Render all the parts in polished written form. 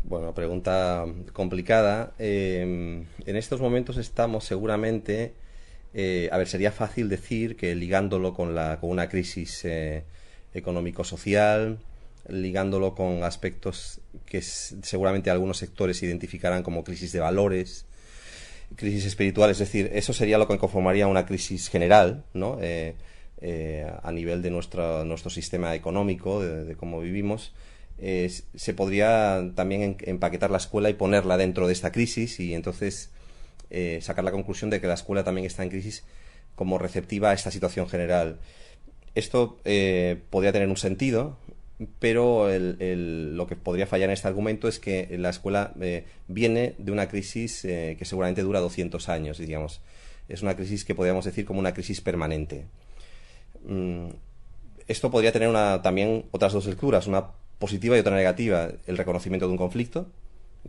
Bueno, pregunta complicada. En estos momentos estamos seguramente, a ver, sería fácil decir que ligándolo con una crisis económico-social, ligándolo con aspectos que seguramente algunos sectores identificarán como crisis de valores, crisis espiritual, es decir, eso sería lo que conformaría una crisis general, ¿no? A nivel de nuestro sistema económico, de cómo vivimos. Se podría también empaquetar la escuela y ponerla dentro de esta crisis y entonces sacar la conclusión de que la escuela también está en crisis como receptiva a esta situación general. Esto podría tener un sentido, pero lo que podría fallar en este argumento es que la escuela viene de una crisis que seguramente dura 200 años, digamos. Es una crisis que podríamos decir como una crisis permanente. Esto podría tener también otras dos lecturas, una positiva y otra negativa. El reconocimiento de un conflicto,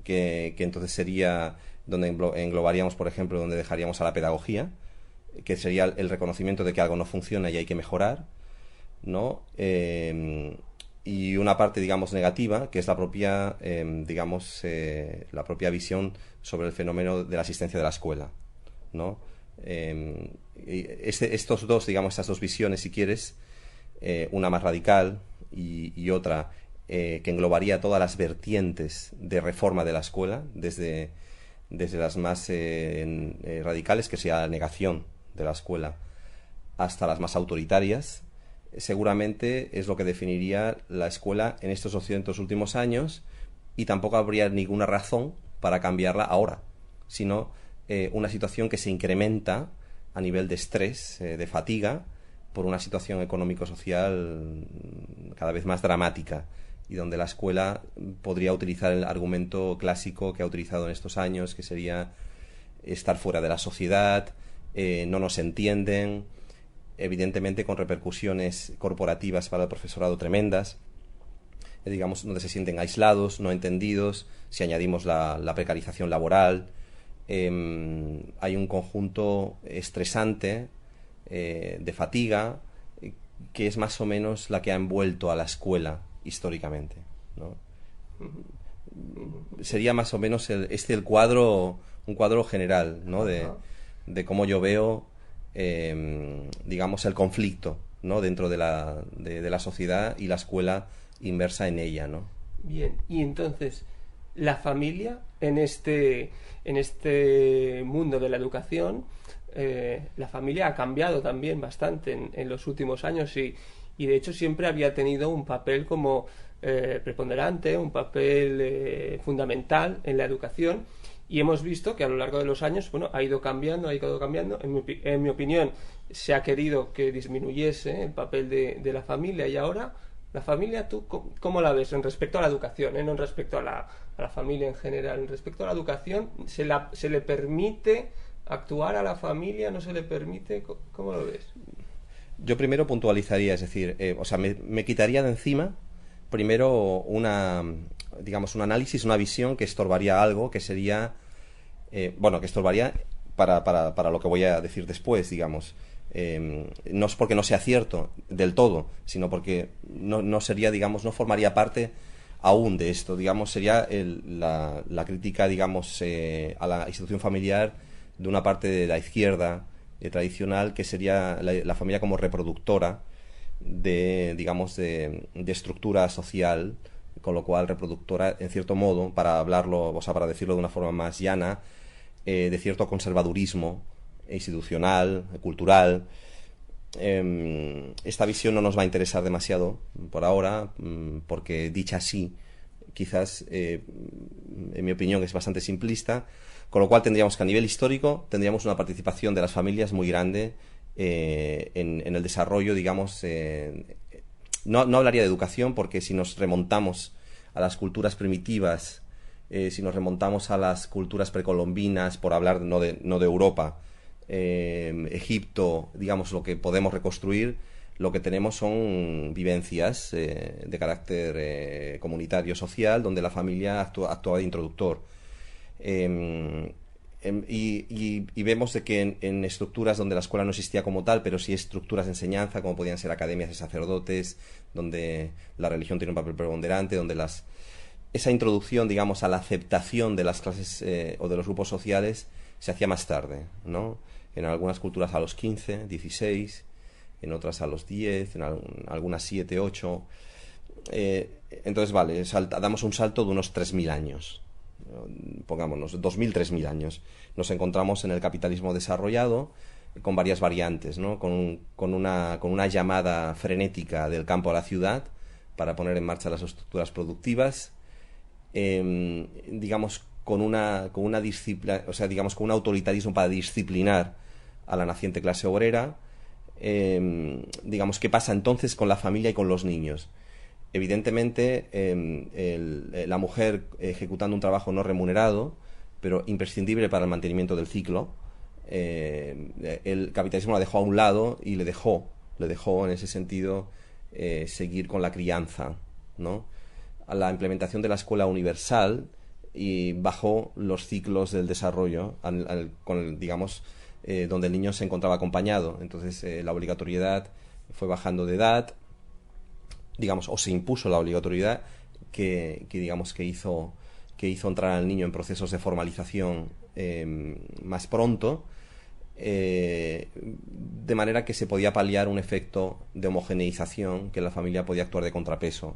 que entonces sería donde englobaríamos, por ejemplo, donde dejaríamos a la pedagogía, que sería el reconocimiento de que algo no funciona y hay que mejorar, ¿no? Y una parte, digamos, negativa, que es la propia, la propia visión sobre el fenómeno de la asistencia de la escuela, ¿no? Estos dos, digamos, estas dos visiones, si quieres, una más radical y otra que englobaría todas las vertientes de reforma de la escuela, desde las más radicales, que sea la negación de la escuela, hasta las más autoritarias, seguramente es lo que definiría la escuela en estos 200 últimos años, y tampoco habría ninguna razón para cambiarla ahora, sino una situación que se incrementa a nivel de estrés, de fatiga, por una situación económico-social cada vez más dramática, y donde la escuela podría utilizar el argumento clásico que ha utilizado en estos años, que sería estar fuera de la sociedad, no nos entienden, evidentemente con repercusiones corporativas para el profesorado tremendas, digamos, donde se sienten aislados, no entendidos. Si añadimos la precarización laboral, hay un conjunto estresante de fatiga, que es más o menos la que ha envuelto a la escuela históricamente, ¿no? Sería más o menos un cuadro general, ¿no? De cómo yo veo, digamos, el conflicto, ¿no? Dentro de la sociedad y la escuela inmersa en ella, ¿no? Bien, y entonces, la familia en este mundo de la educación, la familia ha cambiado también bastante en los últimos años y de hecho siempre había tenido un papel como preponderante, un papel fundamental en la educación, y hemos visto que a lo largo de los años, bueno, ha ido cambiando. En mi opinión, se ha querido que disminuyese el papel de la familia, y ahora la familia, ¿tú cómo la ves en respecto a la educación? No en respecto a la familia en general, en respecto a la educación, ¿se le permite actuar a la familia? ¿No se le permite? ¿Cómo lo ves? Yo primero puntualizaría, es decir, me quitaría de encima primero un análisis, una visión que estorbaría algo, que sería, que estorbaría para lo que voy a decir después, digamos. No es porque no sea cierto del todo, sino porque no sería, digamos, no formaría parte aún de esto, digamos, sería la crítica, digamos, a la institución familiar de una parte de la izquierda tradicional, que sería la familia como reproductora de, digamos, de estructura social, con lo cual reproductora, en cierto modo, para hablarlo, para decirlo de una forma más llana, de cierto conservadurismo institucional, cultural. Esta visión no nos va a interesar demasiado por ahora, porque dicha así, quizás, en mi opinión, es bastante simplista, con lo cual tendríamos que a nivel histórico tendríamos una participación de las familias muy grande en el desarrollo, digamos, no hablaría de educación, porque si nos remontamos a las culturas primitivas, si nos remontamos a las culturas precolombinas, por hablar no de Europa, Egipto, digamos, lo que podemos reconstruir, lo que tenemos son vivencias de carácter comunitario, social, donde la familia actuaba de introductor. Y vemos de que en estructuras donde la escuela no existía como tal, pero sí estructuras de enseñanza, como podían ser academias de sacerdotes, donde la religión tiene un papel preponderante, donde esa introducción, digamos, a la aceptación de las clases o de los grupos sociales se hacía más tarde, ¿no? En algunas culturas a los 15, 16, en otras a los 10, en algunas 7, 8. Entonces, vale, damos un salto de unos 3.000 años. Pongámonos, 2.000, 3.000 años. Nos encontramos en el capitalismo desarrollado con varias variantes, ¿no? Con una llamada frenética del campo a la ciudad para poner en marcha las estructuras productivas, digamos, con una disciplina, o sea, digamos, con un autoritarismo para disciplinar a la naciente clase obrera. Digamos, ¿qué pasa entonces con la familia y con los niños? Evidentemente, la mujer ejecutando un trabajo no remunerado, pero imprescindible para el mantenimiento del ciclo, el capitalismo la dejó a un lado y le dejó en ese sentido seguir con la crianza, ¿no? A la implementación de la escuela universal y bajó los ciclos del desarrollo, digamos, donde el niño se encontraba acompañado. Entonces, la obligatoriedad fue bajando de edad, digamos, o se impuso la obligatoriedad que hizo entrar al niño en procesos de formalización más pronto, de manera que se podía paliar un efecto de homogeneización, que la familia podía actuar de contrapeso.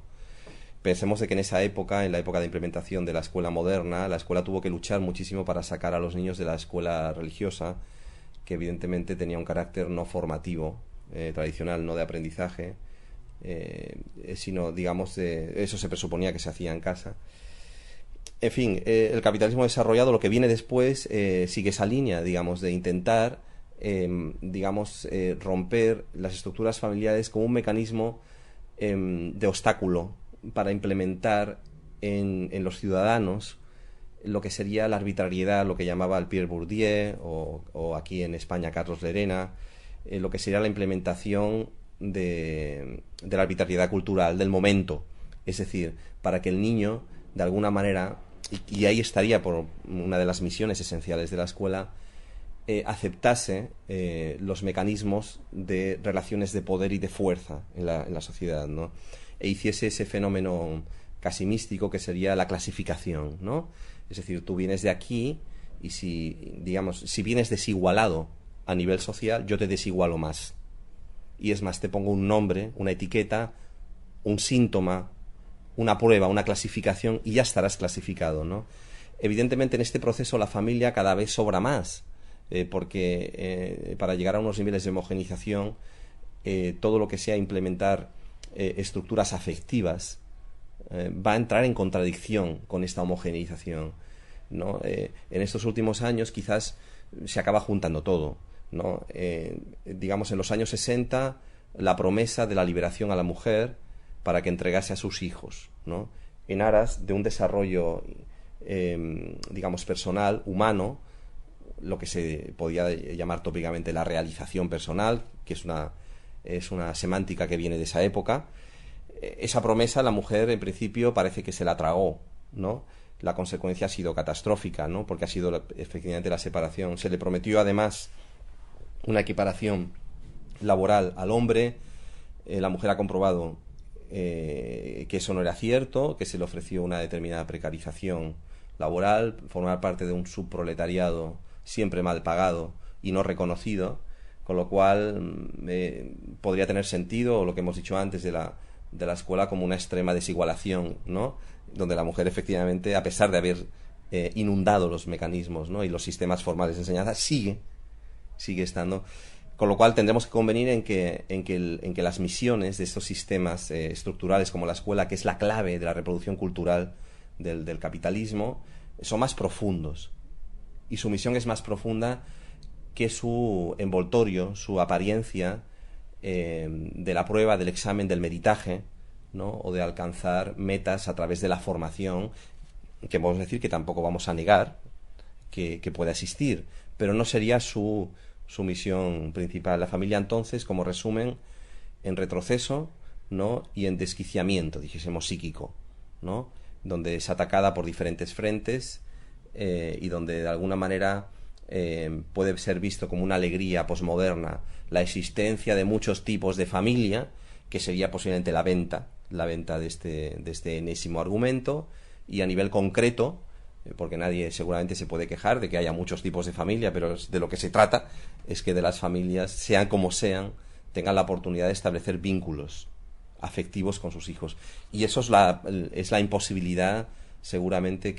Pensemos de que en esa época, en la época de implementación de la escuela moderna, la escuela tuvo que luchar muchísimo para sacar a los niños de la escuela religiosa, que evidentemente tenía un carácter no formativo, tradicional, no de aprendizaje, sino, digamos, eso se presuponía que se hacía en casa. En fin, el capitalismo desarrollado, lo que viene después, sigue esa línea, digamos, de intentar, romper las estructuras familiares como un mecanismo de obstáculo para implementar en los ciudadanos lo que sería la arbitrariedad, lo que llamaba el Pierre Bourdieu o aquí en España Carlos Lerena, lo que sería la implementación de la arbitrariedad cultural del momento, es decir, para que el niño de alguna manera, y ahí estaría por una de las misiones esenciales de la escuela, aceptase los mecanismos de relaciones de poder y de fuerza en la sociedad, ¿no? E hiciese ese fenómeno casi místico que sería la clasificación, ¿no? Es decir, tú vienes de aquí y si vienes desigualado a nivel social, yo te desigualo más. Y es más, te pongo un nombre, una etiqueta, un síntoma, una prueba, una clasificación y ya estarás clasificado, ¿no? Evidentemente en este proceso la familia cada vez sobra más, porque para llegar a unos niveles de homogenización, todo lo que sea implementar estructuras afectivas va a entrar en contradicción con esta homogeneización, ¿no? En estos últimos años quizás se acaba juntando todo, ¿no? Digamos, en los años 60, la promesa de la liberación a la mujer para que entregase a sus hijos, ¿no? En aras de un desarrollo, digamos, personal, humano, lo que se podía llamar tópicamente la realización personal, que es una semántica que viene de esa época. Esa promesa la mujer en principio parece que se la tragó, ¿no? La consecuencia ha sido catastrófica, ¿no? Porque ha sido efectivamente la separación. Se le prometió además una equiparación laboral al hombre. La mujer ha comprobado que eso no era cierto, que se le ofreció una determinada precarización laboral, formar parte de un subproletariado siempre mal pagado y no reconocido, con lo cual podría tener sentido lo que hemos dicho antes de la escuela como una extrema desigualación, ¿no? Donde la mujer efectivamente, a pesar de haber inundado los mecanismos, ¿no? y los sistemas formales de enseñanza, sigue estando. Con lo cual tendremos que convenir en que las misiones de estos sistemas estructurales como la escuela, que es la clave de la reproducción cultural del capitalismo, son más profundos. Y su misión es más profunda que su envoltorio, su apariencia de la prueba, del examen, del meritaje, ¿no? O de alcanzar metas a través de la formación, que podemos decir que tampoco vamos a negar que pueda existir, pero no sería su misión principal. La familia entonces, como resumen, en retroceso, ¿no? y en desquiciamiento, dijésemos psíquico, ¿no? donde es atacada por diferentes frentes y donde de alguna manera puede ser visto como una alegría posmoderna la existencia de muchos tipos de familia, que sería posiblemente la venta de este enésimo argumento, y a nivel concreto, porque nadie seguramente se puede quejar de que haya muchos tipos de familia, pero de lo que se trata es que de las familias, sean como sean, tengan la oportunidad de establecer vínculos afectivos con sus hijos. Y eso es la imposibilidad, seguramente,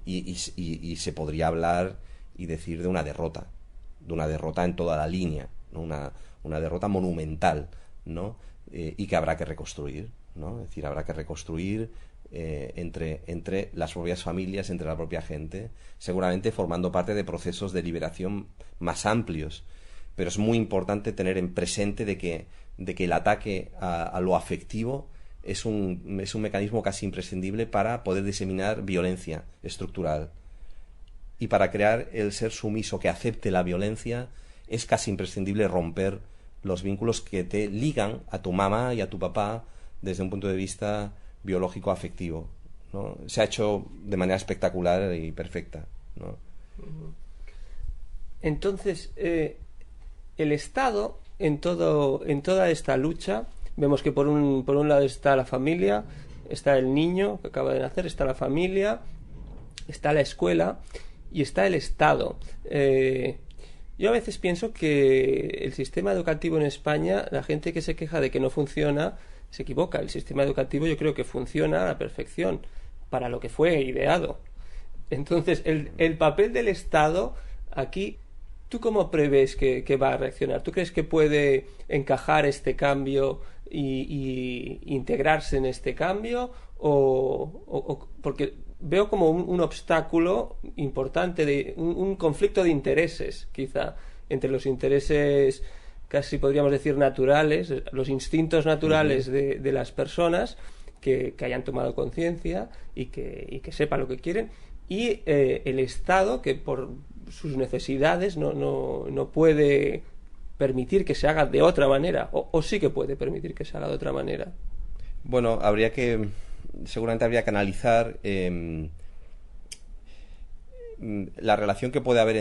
y se podría hablar y decir de una derrota en toda la línea, ¿no? Una derrota monumental, ¿no? Y que habrá que reconstruir, ¿no? Es decir, habrá que reconstruir entre las propias familias, entre la propia gente, seguramente formando parte de procesos de liberación más amplios. Pero es muy importante tener en presente de que el ataque a lo afectivo es un mecanismo casi imprescindible para poder diseminar violencia estructural. Y para crear el ser sumiso que acepte la violencia es casi imprescindible romper los vínculos que te ligan a tu mamá y a tu papá desde un punto de vista biológico afectivo, ¿no? Se ha hecho de manera espectacular y perfecta, ¿no? Entonces, el Estado, en toda esta lucha, vemos que por un lado está la familia, está el niño que acaba de nacer, está la familia, está la escuela y está el Estado. Yo a veces pienso que el sistema educativo en España, la gente que se queja de que no funciona, se equivoca. El sistema educativo yo creo que funciona a la perfección, para lo que fue ideado. Entonces, el papel del Estado aquí, ¿tú cómo prevés que va a reaccionar? ¿Tú crees que puede encajar este cambio y integrarse en este cambio? Porque veo como un obstáculo importante, un conflicto de intereses, quizá, entre los intereses, casi podríamos decir naturales, los instintos naturales de las personas que hayan tomado conciencia y que sepan lo que quieren, y el Estado, que por sus necesidades no puede permitir que se haga de otra manera, o sí que puede permitir que se haga de otra manera. Bueno, seguramente habría que analizar la relación que puede haber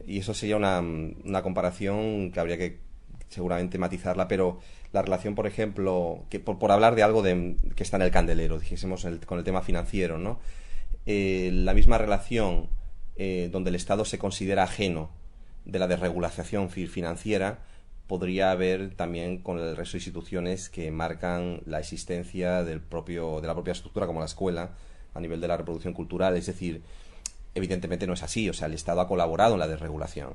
y eso sería una comparación que habría que seguramente matizarla, pero la relación, por ejemplo, que por hablar de algo que está en el candelero, dijésemos con el tema financiero, ¿no? La misma relación donde el Estado se considera ajeno de la desregulación financiera, podría haber también con el resto de instituciones que marcan la existencia de la propia estructura, como la escuela, a nivel de la reproducción cultural. Es decir, evidentemente no es así. O sea, el Estado ha colaborado en la desregulación,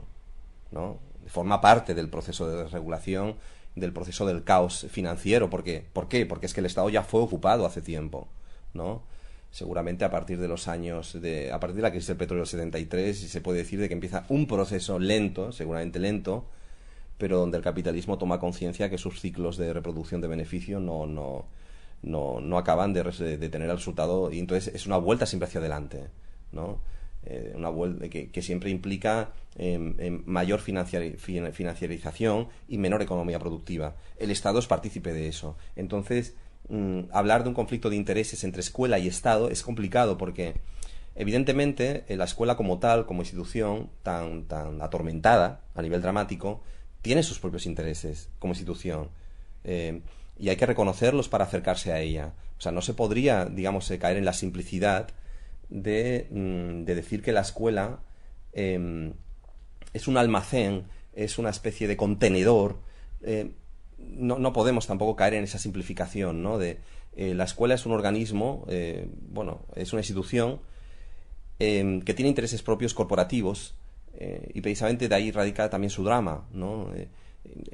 ¿no? Forma parte del proceso de desregulación, del proceso del caos financiero. ¿Por qué? Porque es que el Estado ya fue ocupado hace tiempo, ¿no? Seguramente a partir de a partir de la crisis del petróleo del 73, se puede decir de que empieza un proceso lento, seguramente lento, pero donde el capitalismo toma conciencia que sus ciclos de reproducción de beneficio no acaban de tener el resultado, y entonces es una vuelta siempre hacia adelante, ¿no? Una vuelta que siempre implica mayor financiarización y menor economía productiva. El Estado es partícipe de eso. Entonces, hablar de un conflicto de intereses entre escuela y Estado es complicado porque, evidentemente, la escuela como tal, como institución tan atormentada a nivel dramático, tiene sus propios intereses como institución, y hay que reconocerlos para acercarse a ella. O sea, no se podría, digamos, caer en la simplicidad de decir que la escuela es un almacén, es una especie de contenedor. No podemos tampoco caer en esa simplificación, ¿no? La escuela es un organismo, es una institución que tiene intereses propios corporativos, y precisamente de ahí radica también su drama, ¿no?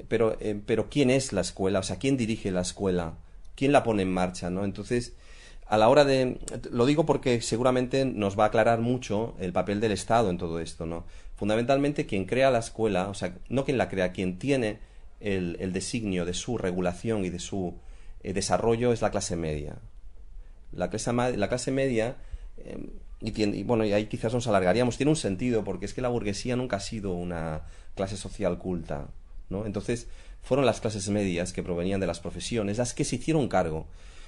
Pero ¿quién es la escuela? O sea, ¿quién dirige la escuela? ¿Quién la pone en marcha, ¿no? Entonces, a la hora lo digo porque seguramente nos va a aclarar mucho el papel del Estado en todo esto, ¿no? Fundamentalmente, quien crea la escuela, o sea, no quien la crea, quien tiene el designio de su regulación y de su desarrollo es la clase media. La clase media, y ahí quizás nos alargaríamos, tiene un sentido, porque es que la burguesía nunca ha sido una clase social culta, ¿no? Entonces, fueron las clases medias que provenían de las profesiones las que se hicieron cargo.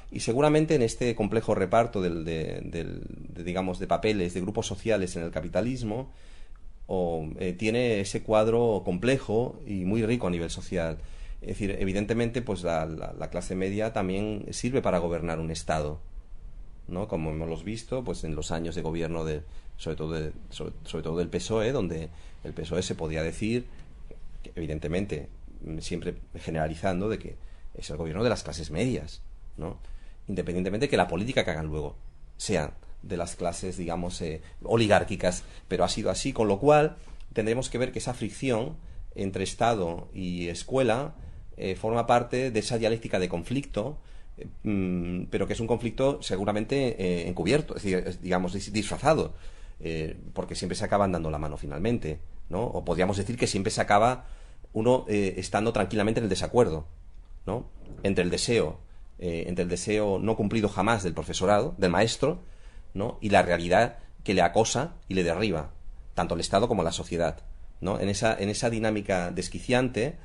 Y seguramente en este complejo reparto digamos, de papeles, de grupos sociales en el capitalismo, tiene ese cuadro complejo y muy rico a nivel social. Es decir, evidentemente, pues la clase media también sirve para gobernar un Estado, ¿no? Como hemos visto, pues en los años de gobierno sobre todo del PSOE, donde el PSOE se podía decir, evidentemente, siempre generalizando, de que es el gobierno de las clases medias, ¿no? Independientemente de que la política que hagan luego sea de las clases, digamos, oligárquicas, pero ha sido así, con lo cual tendremos que ver que esa fricción entre Estado y escuela forma parte de esa dialéctica de conflicto, pero que es un conflicto seguramente encubierto, es decir, digamos, disfrazado, porque siempre se acaban dando la mano finalmente, ¿no? O podríamos decir que siempre se acaba uno estando tranquilamente en el desacuerdo, ¿no? Entre el deseo no cumplido jamás del profesorado, del maestro, ¿no? Y la realidad que le acosa y le derriba, tanto el Estado como la sociedad, ¿no? En esa dinámica desquiciante,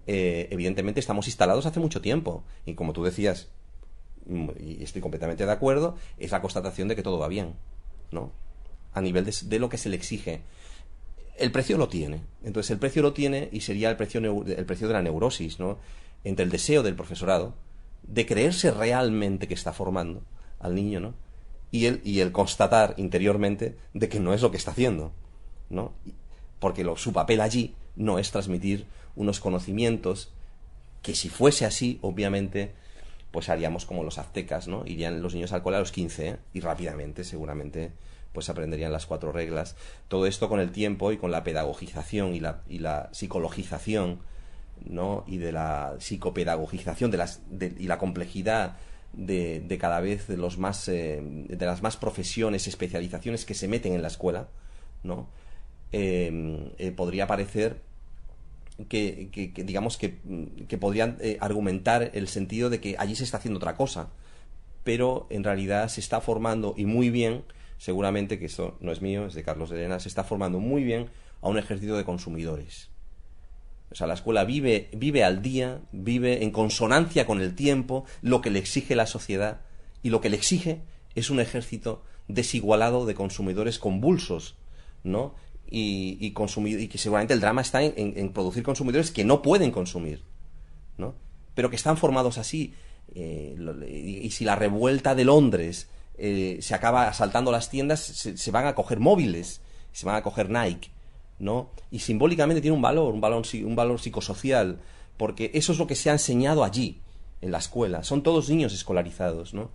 evidentemente estamos instalados hace mucho tiempo, y como tú decías, y estoy completamente de acuerdo, es la constatación de que todo va bien, ¿no? A nivel de lo que se le exige. El precio lo tiene. Entonces el precio lo tiene, y sería el precio de la neurosis, ¿no? Entre el deseo del profesorado de creerse realmente que está formando al niño, ¿no? Y el constatar interiormente de que no es lo que está haciendo, ¿no? Porque su papel allí no es transmitir unos conocimientos que, si fuese así, obviamente, pues haríamos como los aztecas, ¿no? Irían los niños al cole a los 15, y rápidamente, seguramente, pues aprenderían las 4 reglas. Todo esto con el tiempo y con la pedagogización y la psicologización, ¿no? Y de la psicopedagogización y la complejidad de cada vez de las más profesiones, especializaciones que se meten en la escuela, ¿no? Podría parecer que digamos que podrían argumentar el sentido de que allí se está haciendo otra cosa, pero en realidad se está formando, y muy bien, seguramente, que esto no es mío, es de Carlos de Elena, se está formando muy bien a un ejército de consumidores. O sea, la escuela vive al día, vive en consonancia con el tiempo, lo que le exige la sociedad, y lo que le exige es un ejército desigualado de consumidores convulsos, ¿no? Y que seguramente el drama está en producir consumidores que no pueden consumir, ¿no? Pero que están formados así. Y si la revuelta de Londres se acaba asaltando las tiendas, se van a coger móviles, se van a coger Nike, ¿no? Y simbólicamente tiene un valor psicosocial, porque eso es lo que se ha enseñado allí, en la escuela. Son todos niños escolarizados, ¿no?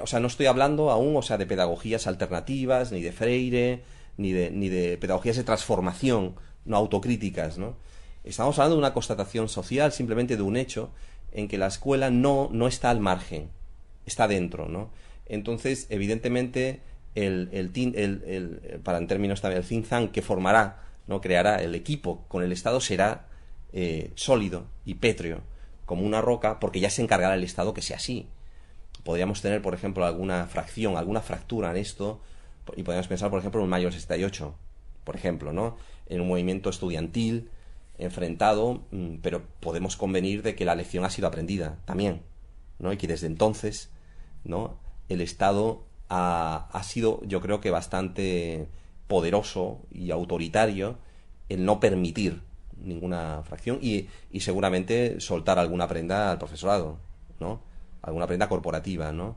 O sea, no estoy hablando aún, o sea, de pedagogías alternativas, ni de Freire, ni de pedagogías de transformación, no autocríticas, ¿no? Estamos hablando de una constatación social, simplemente de un hecho, en que la escuela no está al margen, está dentro, ¿no? Entonces, evidentemente, para en términos también, el think tank que formará, ¿no? Creará el equipo con el Estado será sólido y pétreo, como una roca, porque ya se encargará el Estado que sea así. Podríamos tener, por ejemplo, alguna fractura en esto, y podríamos pensar, por ejemplo, en un mayo del 68, por ejemplo, ¿no? En un movimiento estudiantil enfrentado, pero podemos convenir de que la lección ha sido aprendida también, ¿no? Y que desde entonces, ¿no? El Estado ha sido, yo creo que bastante poderoso y autoritario en no permitir ninguna fracción y seguramente soltar alguna prenda al profesorado, ¿no? Alguna prenda corporativa, ¿no?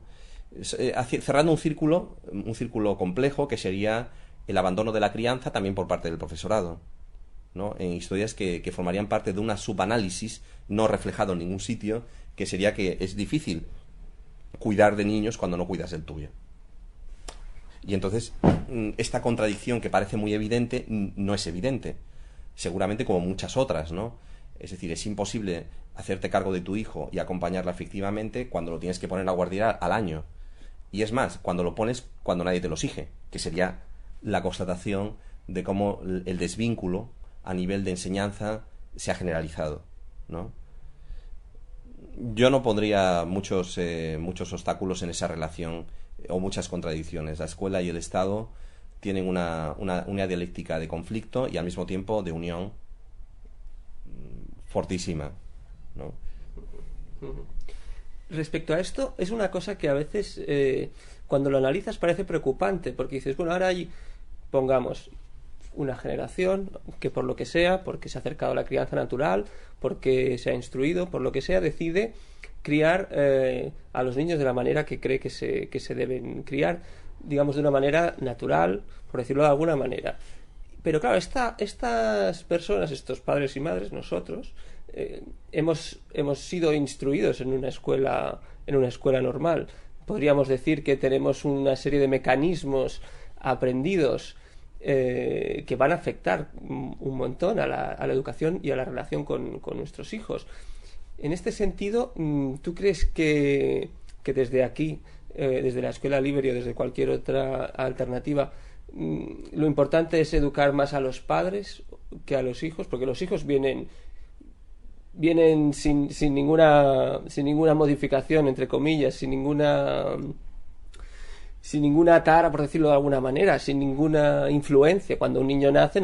Cerrando un círculo complejo, que sería el abandono de la crianza también por parte del profesorado, ¿no? En historias que formarían parte de una subanálisis no reflejado en ningún sitio, que sería que es difícil cuidar de niños cuando no cuidas del tuyo. Y entonces esta contradicción, que parece muy evidente, no es evidente, seguramente como muchas otras, ¿no? Es decir, es imposible hacerte cargo de tu hijo y acompañarla efectivamente cuando lo tienes que poner a guardia al año. Y es más, cuando lo pones cuando nadie te lo exige, que sería la constatación de cómo el desvínculo a nivel de enseñanza se ha generalizado, ¿no? Yo no pondría muchos obstáculos en esa relación, o muchas contradicciones. La escuela y el Estado tienen una dialéctica de conflicto y al mismo tiempo de unión fortísima, ¿no? Respecto a esto, es una cosa que a veces cuando lo analizas parece preocupante, porque dices, bueno, ahora hay, pongamos, una generación que por lo que sea, porque se ha acercado a la crianza natural, porque se ha instruido, por lo que sea, decide criar a los niños de la manera que cree que se deben criar, digamos de una manera natural, por decirlo de alguna manera. Pero claro, estas personas, estos padres y madres, nosotros, hemos sido instruidos en una escuela normal. Podríamos decir que tenemos una serie de mecanismos aprendidos que van a afectar un montón a la educación y a la relación con nuestros hijos. En este sentido, ¿tú crees que desde aquí, desde la Escuela Libre o desde cualquier otra alternativa, lo importante es educar más a los padres que a los hijos? Porque los hijos vienen sin ninguna modificación, entre comillas, sin ninguna tara, por decirlo de alguna manera, sin ninguna influencia. Cuando un niño nace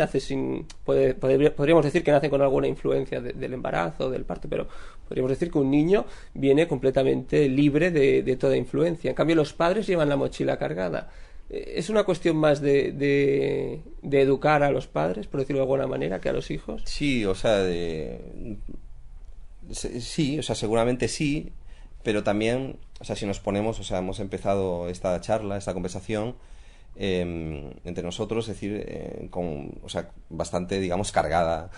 podríamos decir que nace con alguna influencia del embarazo, del parto, pero podríamos decir que un niño viene completamente libre de toda influencia. En cambio, los padres llevan la mochila cargada. ¿Es una cuestión más de educar a los padres, por decirlo de alguna manera, que a los hijos? Sí, o sea, sí, o sea, seguramente sí, pero también, o sea, si nos ponemos, o sea, hemos empezado esta charla, esta conversación entre nosotros, es decir, o sea, bastante, digamos, cargada,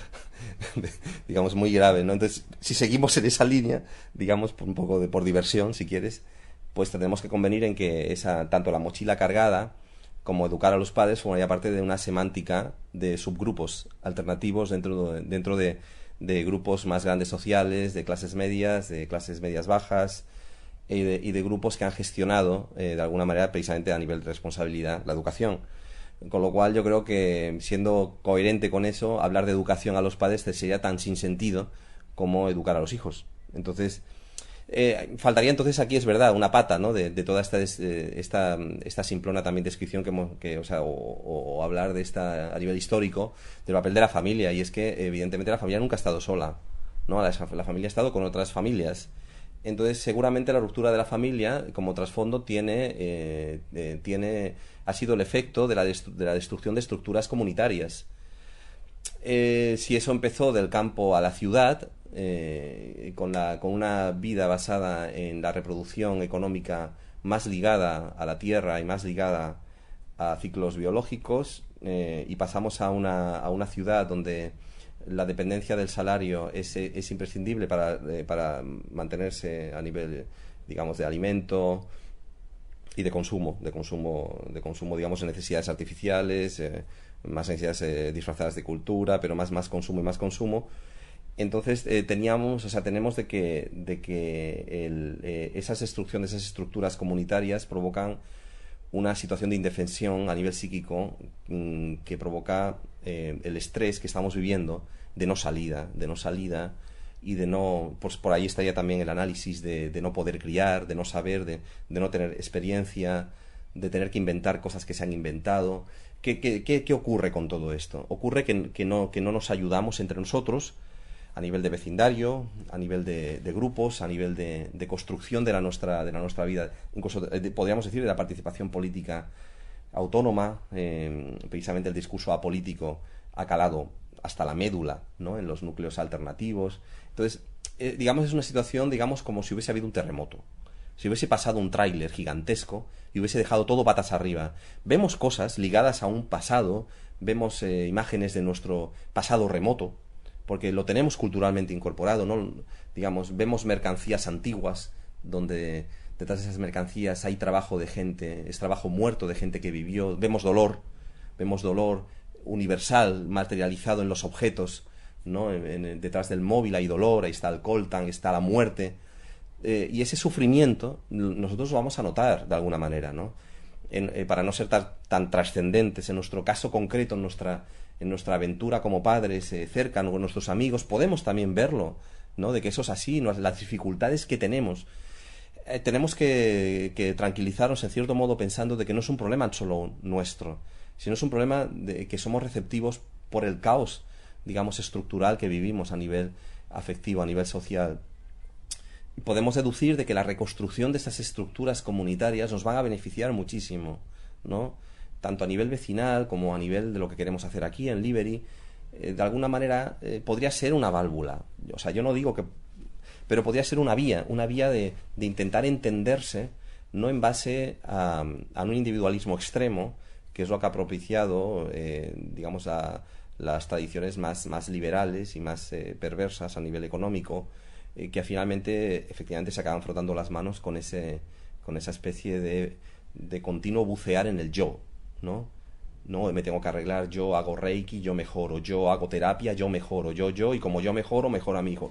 digamos, muy grave, ¿no? Entonces, si seguimos en esa línea, digamos, un poco por diversión, si quieres, pues tenemos que convenir en que tanto la mochila cargada como educar a los padres formaría parte de una semántica de subgrupos alternativos dentro de grupos más grandes sociales, de clases medias bajas, y de grupos que han gestionado de alguna manera precisamente a nivel de responsabilidad la educación. Con lo cual yo creo que, siendo coherente con eso, hablar de educación a los padres sería tan sin sentido como educar a los hijos. Entonces, faltaría entonces aquí, es verdad, una pata, ¿no?, de toda esta simplona también descripción o hablar de esta a nivel histórico del papel de la familia. Y es que evidentemente la familia nunca ha estado sola, ¿no? La familia ha estado con otras familias. Entonces, seguramente la ruptura de la familia como trasfondo ha sido el efecto de la destrucción de estructuras comunitarias. Si eso empezó del campo a la ciudad, con una vida basada en la reproducción económica más ligada a la tierra y más ligada a ciclos biológicos, y pasamos a una ciudad donde la dependencia del salario es imprescindible para mantenerse a nivel, digamos, de alimento y de consumo, digamos, de necesidades artificiales, más necesidades disfrazadas de cultura, pero más consumo y más consumo. Entonces tenemos de que esa destrucción de esas estructuras comunitarias provocan una situación de indefensión a nivel psíquico, que provoca el estrés que estamos viviendo de no salida y de no, pues por ahí estaría también el análisis de no poder criar, de no saber, de no tener experiencia, de tener que inventar cosas que se han inventado. ¿Qué ocurre con todo esto? Ocurre que no nos ayudamos entre nosotros a nivel de vecindario, a nivel de grupos, a nivel de construcción de la nuestra vida, incluso podríamos decir de la participación política autónoma. Precisamente el discurso apolítico ha calado hasta la médula, ¿no?, en los núcleos alternativos. Entonces, digamos, es una situación, digamos, como si hubiese habido un terremoto, si hubiese pasado un tráiler gigantesco y hubiese dejado todo patas arriba. Vemos cosas ligadas a un pasado, vemos imágenes de nuestro pasado remoto, porque lo tenemos culturalmente incorporado, ¿no? Digamos, vemos mercancías antiguas donde detrás de esas mercancías hay trabajo de gente, es trabajo muerto de gente que vivió. Vemos dolor universal materializado en los objetos, ¿no? Detrás del móvil hay dolor, ahí está el coltan, está la muerte, y ese sufrimiento nosotros lo vamos a notar de alguna manera, ¿no? Para no ser tan trascendentes en nuestro caso concreto, en nuestra aventura como padres, cerca con nuestros amigos, podemos también verlo, ¿no?, de que eso es así, ¿no?, las dificultades que tenemos. Tenemos que tranquilizarnos en cierto modo pensando de que no es un problema solo nuestro, sino es un problema de que somos receptivos por el caos, digamos, estructural que vivimos a nivel afectivo, a nivel social. Podemos deducir de que la reconstrucción de esas estructuras comunitarias nos van a beneficiar muchísimo, ¿no? tanto a nivel vecinal como a nivel de lo que queremos hacer aquí en Liberty, de alguna manera podría ser una válvula. O sea, yo no digo que... Pero podría ser una vía de intentar entenderse, no en base a un individualismo extremo, que es lo que ha propiciado, digamos, las tradiciones más liberales y más perversas a nivel económico, que finalmente, efectivamente, se acaban frotando las manos con esa especie de continuo bucear en el yo, ¿no? No, me tengo que arreglar, yo hago reiki, yo mejoro, yo hago terapia, yo mejoro, y como yo mejoro, mejoro a mi hijo.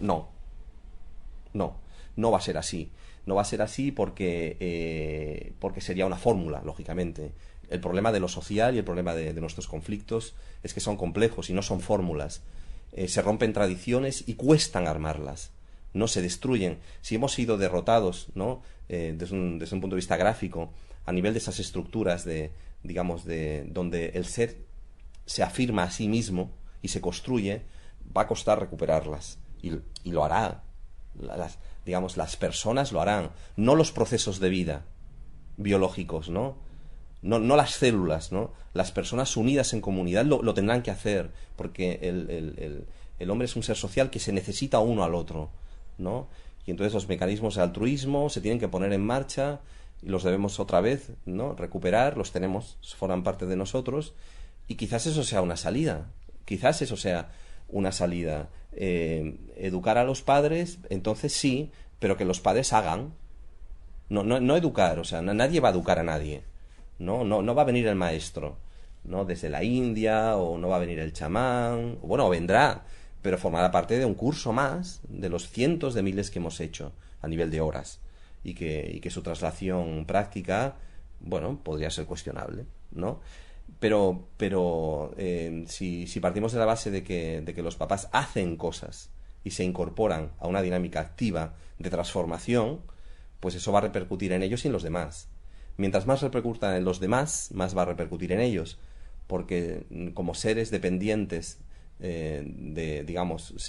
No va a ser así. No va a ser así porque sería una fórmula, lógicamente. El problema de lo social y el problema de nuestros conflictos es que son complejos y no son fórmulas. Se rompen tradiciones y cuestan armarlas. No se destruyen. Si hemos sido derrotados, ¿no? Desde un punto de vista gráfico, a nivel de esas estructuras donde el ser se afirma a sí mismo y se construye, va a costar recuperarlas. Y lo hará. Las personas lo harán, no los procesos de vida biológicos, ¿no? No las células, ¿no? Las personas unidas en comunidad lo tendrán que hacer, porque el hombre es un ser social que se necesita uno al otro, ¿no? Y entonces los mecanismos de altruismo se tienen que poner en marcha y los debemos otra vez, ¿no? Recuperar, los tenemos, forman parte de nosotros, y quizás eso sea una salida, educar a los padres, entonces sí, pero que los padres hagan, no educar, o sea, nadie va a educar a nadie, no va a venir el maestro, ¿no? Desde la India, o no va a venir el chamán, bueno, vendrá, pero formará parte de un curso más de los cientos de miles que hemos hecho a nivel de horas, y que su traslación práctica, bueno, podría ser cuestionable, ¿no? Pero si partimos de la base de que los papás hacen cosas y se incorporan a una dinámica activa de transformación, pues eso va a repercutir en ellos y en los demás. Mientras más repercuta en los demás, más va a repercutir en ellos, porque como seres dependientes,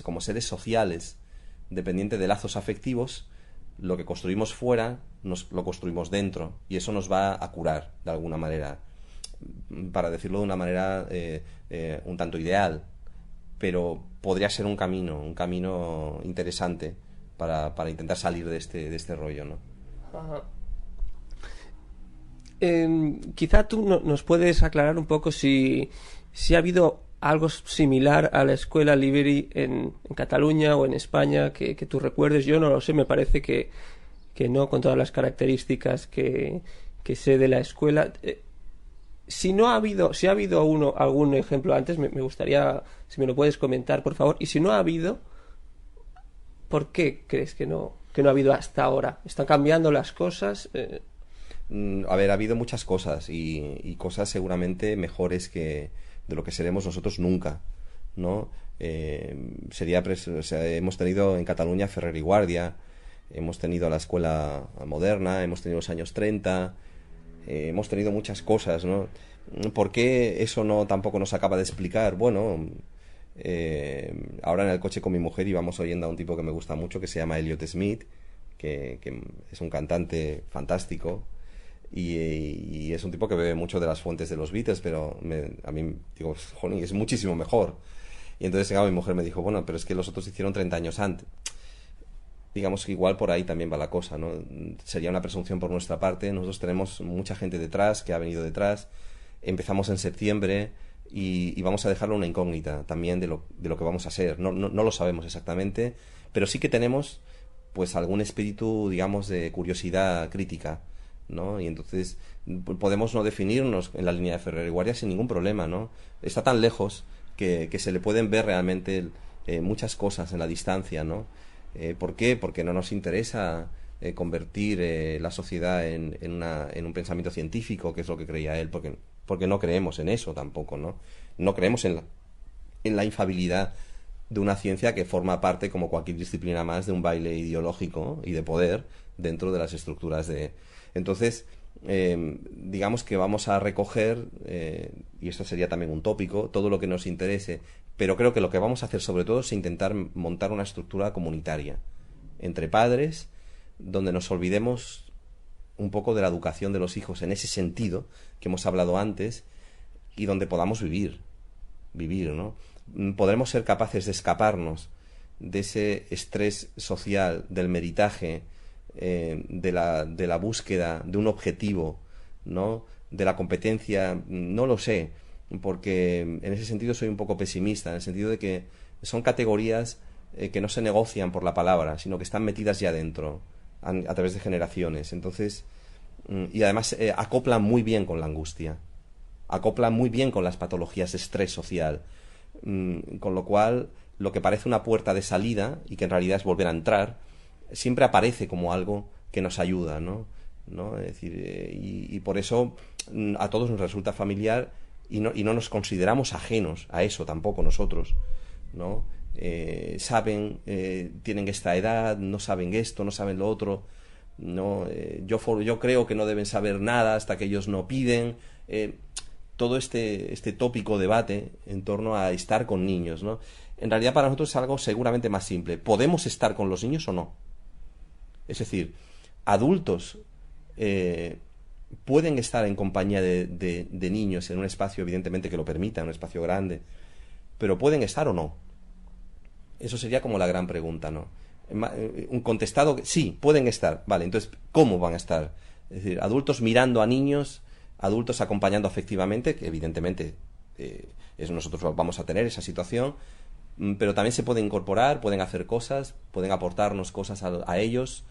como seres sociales, dependientes de lazos afectivos, lo que construimos fuera lo construimos dentro, y eso nos va a curar de alguna manera, para decirlo de una manera un tanto ideal, pero podría ser un camino interesante para intentar salir de este rollo, ¿no? Ajá. Quizá tú nos puedes aclarar un poco si ha habido algo similar a la escuela Liberty en Cataluña o en España que tú recuerdes. Yo no lo sé, me parece que no, con todas las características que sé de la escuela. Si ha habido algún ejemplo antes, me gustaría, si me lo puedes comentar, por favor. Y si no ha habido, ¿por qué crees que no ha habido hasta ahora? ¿Están cambiando las cosas? A ver, ha habido muchas cosas y cosas seguramente mejores de lo que seremos nosotros nunca, ¿no? Hemos tenido en Cataluña Ferrer y Guardia, hemos tenido la escuela moderna, hemos tenido los años 30, hemos tenido muchas cosas, ¿no? ¿Por qué eso tampoco nos acaba de explicar? Bueno, ahora en el coche con mi mujer íbamos oyendo a un tipo que me gusta mucho, que se llama Elliot Smith, que es un cantante fantástico, y es un tipo que bebe mucho de las fuentes de los Beatles, pero a mí digo, joder, es muchísimo mejor. Y entonces mi mujer me dijo, bueno, pero es que los otros hicieron 30 años antes. Digamos que igual por ahí también va la cosa, ¿no? Sería una presunción por nuestra parte. Nosotros tenemos mucha gente detrás, que ha venido detrás. Empezamos en septiembre y vamos a dejarlo una incógnita también de lo que vamos a ser. No lo sabemos exactamente, pero sí que tenemos pues algún espíritu, digamos, de curiosidad crítica, ¿no? Y entonces podemos no definirnos en la línea de Ferrer y Guardia sin ningún problema, ¿no? Está tan lejos que se le pueden ver realmente muchas cosas en la distancia, ¿no? ¿Por qué? Porque no nos interesa convertir la sociedad en un pensamiento científico, que es lo que creía él, porque no creemos en eso tampoco, ¿no? No creemos en la infalibilidad de una ciencia que forma parte, como cualquier disciplina más, de un baile ideológico y de poder dentro de las estructuras de... Entonces, digamos que vamos a recoger, y esto sería también un tópico, todo lo que nos interese, pero creo que lo que vamos a hacer sobre todo es intentar montar una estructura comunitaria entre padres, donde nos olvidemos un poco de la educación de los hijos en ese sentido que hemos hablado antes, y donde podamos vivir, ¿no? Podremos ser capaces de escaparnos de ese estrés social, del meritaje, de la búsqueda de un objetivo, ¿no? De la competencia, no lo sé, porque en ese sentido soy un poco pesimista, en el sentido de que son categorías que no se negocian por la palabra, sino que están metidas ya dentro, a través de generaciones. Entonces, y además acoplan muy bien con la angustia, acoplan muy bien con las patologías de estrés social, con lo cual lo que parece una puerta de salida y que en realidad es volver a entrar, siempre aparece como algo que nos ayuda, ¿no? Es decir, y por eso a todos nos resulta familiar y no nos consideramos ajenos a eso tampoco nosotros, ¿no? Saben, tienen esta edad, no saben esto, no saben lo otro, ¿no? Yo creo que no deben saber nada hasta que ellos no piden. Todo este tópico debate en torno a estar con niños, ¿no? En realidad para nosotros es algo seguramente más simple. ¿Podemos estar con los niños o no? Es decir, adultos pueden estar en compañía de niños en un espacio, evidentemente, que lo permita, un espacio grande, pero ¿pueden estar o no? Eso sería como la gran pregunta, ¿no? Un contestado, sí, pueden estar. Vale, entonces, ¿cómo van a estar? Es decir, adultos mirando a niños, adultos acompañando afectivamente, que evidentemente nosotros vamos a tener esa situación, pero también se pueden incorporar, pueden hacer cosas, pueden aportarnos cosas a ellos,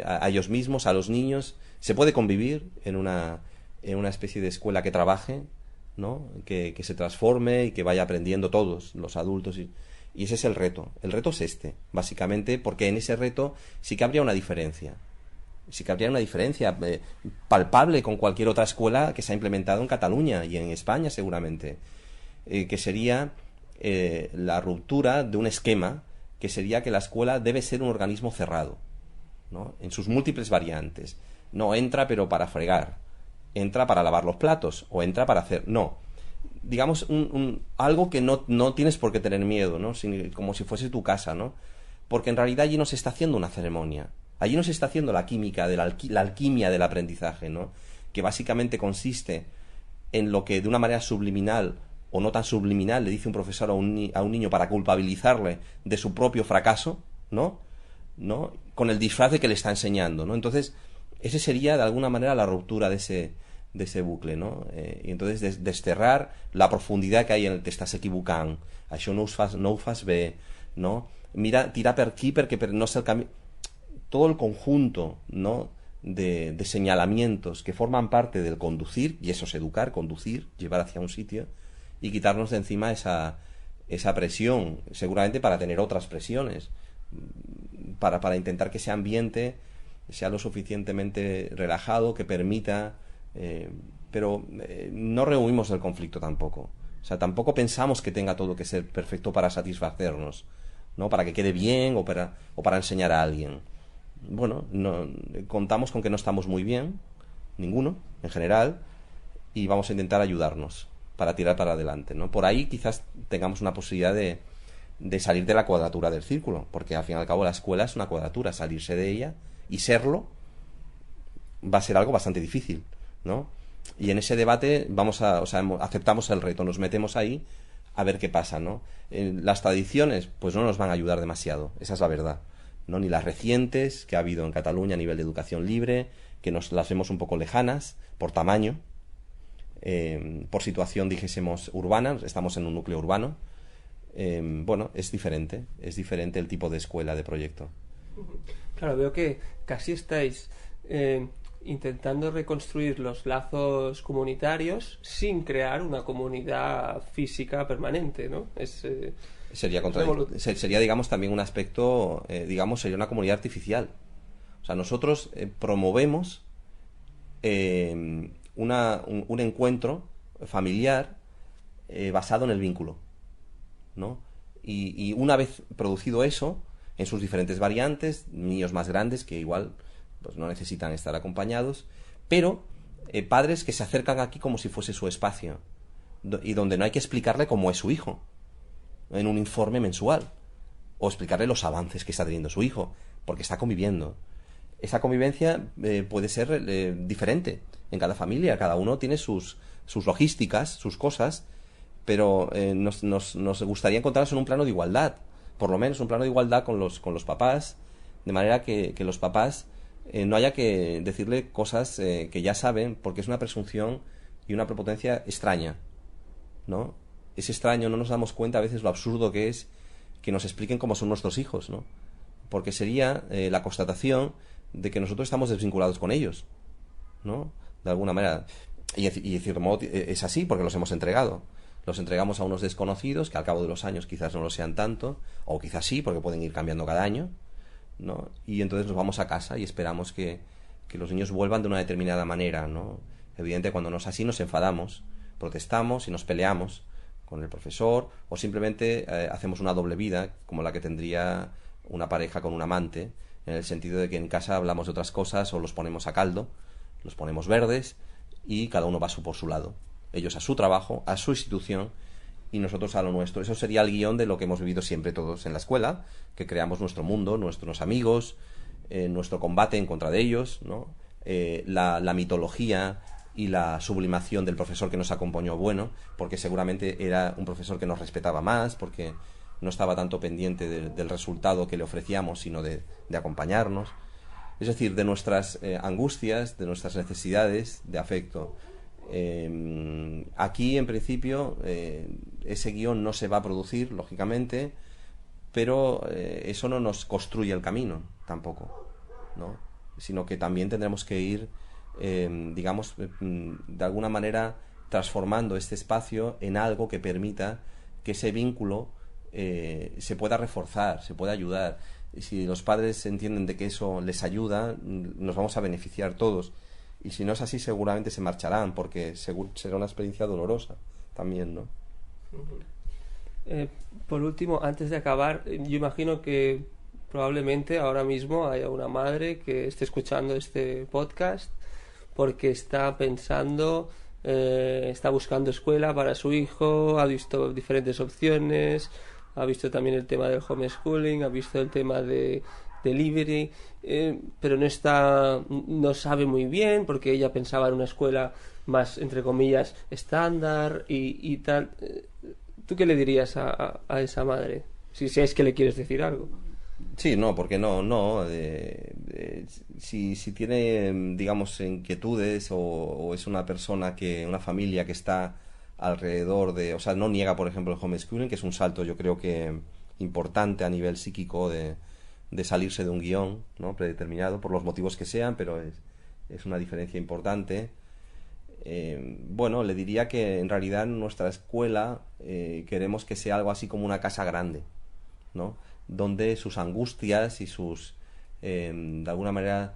a ellos mismos, a los niños. Se puede convivir en una especie de escuela que trabaje, ¿no? Que se transforme y que vaya aprendiendo todos los adultos. Y ese es el reto. El reto es este, básicamente, porque en ese reto sí que habría una diferencia. Sí que habría una diferencia palpable con cualquier otra escuela que se ha implementado en Cataluña y en España seguramente, que sería la ruptura de un esquema, que sería que la escuela debe ser un organismo cerrado, ¿no? En sus múltiples variantes. No entra pero para fregar, entra para lavar los platos o entra para hacer... No, digamos algo que no tienes por qué tener miedo, ¿no? Como si fuese tu casa, ¿no? Porque en realidad allí no se está haciendo una ceremonia. Allí no se está haciendo la química, la alquimia del aprendizaje, ¿no? Que básicamente consiste en lo que de una manera subliminal o no tan subliminal le dice un profesor a un niño para culpabilizarle de su propio fracaso, ¿no? Con el disfraz de que le está enseñando, ¿no? Entonces, ese sería de alguna manera la ruptura de ese bucle, ¿no? Y entonces desterrar la profundidad que hay en el te estàs equivocant, això no ho fas bé, ¿no? Mira, tira per aquí perquè no és el camí. Todo el conjunto, ¿no? de señalamientos que forman parte del conducir, y eso es educar, conducir, llevar hacia un sitio, y quitarnos de encima esa presión, seguramente para tener otras presiones, para intentar que ese ambiente sea lo suficientemente relajado, que permita, pero no rehuimos el conflicto tampoco. O sea, tampoco pensamos que tenga todo que ser perfecto para satisfacernos, ¿no? Para que quede bien o para enseñar a alguien. Bueno, contamos con que no estamos muy bien, ninguno, en general, y vamos a intentar ayudarnos para tirar para adelante, ¿no? Por ahí quizás tengamos una posibilidad de salir de la cuadratura del círculo, porque al fin y al cabo la escuela es una cuadratura, salirse de ella y serlo va a ser algo bastante difícil, ¿no? Y en ese debate aceptamos el reto, nos metemos ahí a ver qué pasa, ¿no? Las tradiciones, pues no nos van a ayudar demasiado, esa es la verdad, ¿no? Ni las recientes que ha habido en Cataluña a nivel de educación libre, que nos las vemos un poco lejanas por tamaño, por situación, dijésemos, urbana, estamos en un núcleo urbano. Bueno, es diferente el tipo de escuela, de proyecto. Claro, veo que casi estáis intentando reconstruir los lazos comunitarios sin crear una comunidad física permanente, ¿no? Sería, digamos, también un aspecto, sería una comunidad artificial. O sea, nosotros promovemos un encuentro familiar basado en el vínculo, ¿no? Y una vez producido eso, en sus diferentes variantes, niños más grandes que igual pues no necesitan estar acompañados, pero padres que se acercan aquí como si fuese su espacio y donde no hay que explicarle cómo es su hijo en un informe mensual o explicarle los avances que está teniendo su hijo porque está conviviendo. esa convivencia puede ser diferente en cada familia. Cada uno tiene sus logísticas, sus cosas, pero nos gustaría encontrarnos en un plano de igualdad, por lo menos un plano de igualdad con los papás, de manera que los papás no haya que decirle cosas que ya saben, porque es una presunción y una prepotencia extraña, ¿no? Es extraño, no nos damos cuenta a veces lo absurdo que es que nos expliquen cómo son nuestros hijos, ¿no? Porque sería la constatación de que nosotros estamos desvinculados con ellos, ¿no? De alguna manera. Y de cierto modo es así porque los hemos entregado. Los entregamos a unos desconocidos que al cabo de los años quizás no lo sean tanto, o quizás sí, porque pueden ir cambiando cada año, ¿no? Y entonces nos vamos a casa y esperamos que los niños vuelvan de una determinada manera, ¿no? Evidente, cuando no es así nos enfadamos, protestamos y nos peleamos con el profesor, o simplemente hacemos una doble vida, como la que tendría una pareja con un amante, en el sentido de que en casa hablamos de otras cosas o los ponemos a caldo, los ponemos verdes y cada uno va por su lado. Ellos a su trabajo, a su institución y nosotros a lo nuestro. Eso sería el guión de lo que hemos vivido siempre todos en la escuela, que creamos nuestro mundo, nuestros amigos, nuestro combate en contra de ellos, ¿no? La mitología y la sublimación del profesor que nos acompañó, bueno, porque seguramente era un profesor que nos respetaba más, porque no estaba tanto pendiente del resultado que le ofrecíamos, sino de acompañarnos. Es decir, de nuestras angustias, de nuestras necesidades de afecto. Aquí, en principio, ese guión no se va a producir, lógicamente, pero eso no nos construye el camino, tampoco, ¿no? Sino que también tendremos que ir, digamos, de alguna manera transformando este espacio en algo que permita que ese vínculo se pueda reforzar, se pueda ayudar. Y si los padres entienden de que eso les ayuda, nos vamos a beneficiar todos. Y si no es así, seguramente se marcharán, porque será una experiencia dolorosa también, ¿no? Por último, antes de acabar, yo imagino que probablemente ahora mismo haya una madre que esté escuchando este podcast porque está pensando, está buscando escuela para su hijo, ha visto diferentes opciones, ha visto también el tema del homeschooling, ha visto el tema de delivery, pero no sabe muy bien porque ella pensaba en una escuela más, entre comillas, estándar y tal. ¿Tú qué le dirías a esa madre? Si es que le quieres decir algo. Sí, no, porque no. Si tiene, digamos, inquietudes o es una persona una familia que está alrededor o sea, no niega, por ejemplo, el homeschooling, que es un salto, yo creo que importante a nivel psíquico de salirse de un guión, ¿no?, predeterminado, por los motivos que sean, pero es una diferencia importante. Bueno, le diría que en realidad en nuestra escuela queremos que sea algo así como una casa grande, ¿no?, donde sus angustias y de alguna manera,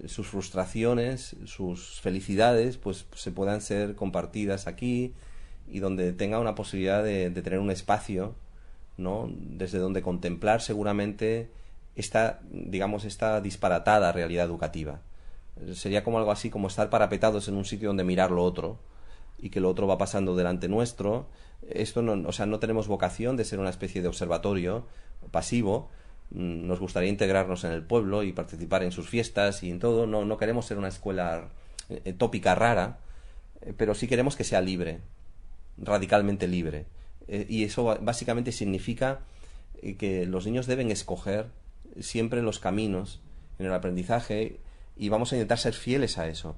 sus frustraciones, sus felicidades, pues se puedan ser compartidas aquí, y donde tenga una posibilidad de tener un espacio, ¿no?, desde donde contemplar seguramente esta disparatada realidad educativa. Sería como algo así como estar parapetados en un sitio donde mirar lo otro y que lo otro va pasando delante nuestro. Esto no, o sea, no tenemos vocación de ser una especie de observatorio pasivo. Nos gustaría integrarnos en el pueblo y participar en sus fiestas y en todo. No queremos ser una escuela tópica rara, pero sí queremos que sea libre, radicalmente libre. Y eso básicamente significa que los niños deben escoger siempre los caminos en el aprendizaje, y vamos a intentar ser fieles a eso.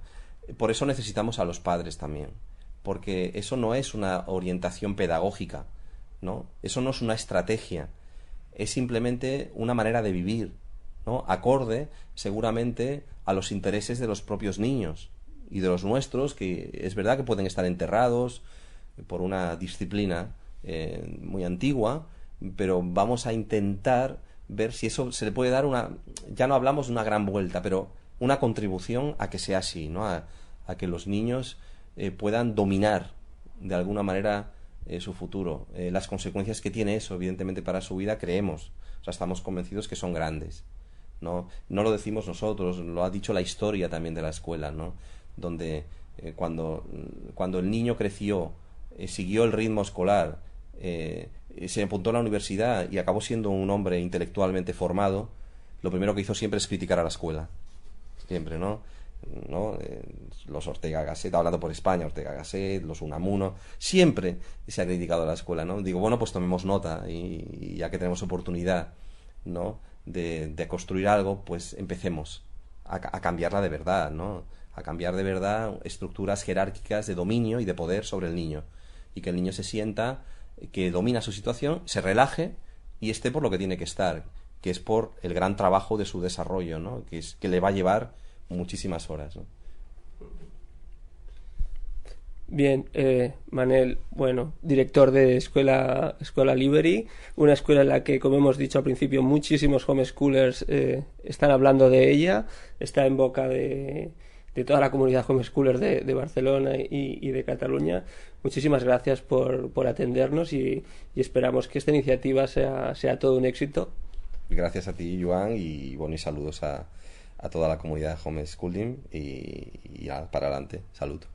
Por eso necesitamos a los padres también, porque eso no es una orientación pedagógica, ¿no? Eso no es una estrategia, es simplemente una manera de vivir, ¿no?, acorde seguramente a los intereses de los propios niños y de los nuestros, que es verdad que pueden estar enterrados por una disciplina muy antigua, pero vamos a intentar ver si eso se le puede dar ya no hablamos de una gran vuelta, pero una contribución a que sea así, ¿no?, a que los niños puedan dominar de alguna manera su futuro. Las consecuencias que tiene eso, evidentemente, para su vida, creemos, o sea, estamos convencidos que son grandes. No lo decimos nosotros, lo ha dicho la historia también de la escuela, ¿no?, donde cuando el niño creció, siguió el ritmo escolar, se apuntó a la universidad y acabó siendo un hombre intelectualmente formado, lo primero que hizo siempre es criticar a la escuela. Siempre, ¿no? Los Ortega Gasset, hablando por España, Ortega Gasset, los Unamuno, siempre se ha criticado a la escuela, ¿no? Digo, bueno, pues tomemos nota y ya que tenemos oportunidad, ¿no? de construir algo, pues empecemos a cambiarla de verdad, ¿no? A cambiar de verdad estructuras jerárquicas de dominio y de poder sobre el niño, y que el niño se sienta que domina su situación, se relaje y esté por lo que tiene que estar, que es por el gran trabajo de su desarrollo, ¿no? Que le va a llevar muchísimas horas, ¿no? Bien, Manel, bueno, director de Escuela Liberty, una escuela en la que, como hemos dicho al principio, muchísimos homeschoolers están hablando de ella, está en boca de toda la comunidad homeschooler de Barcelona y de Cataluña. Muchísimas gracias por atendernos y esperamos que esta iniciativa sea todo un éxito. Gracias a ti, Joan, y bueno, y saludos a toda la comunidad de homeschooling y para adelante. Salud.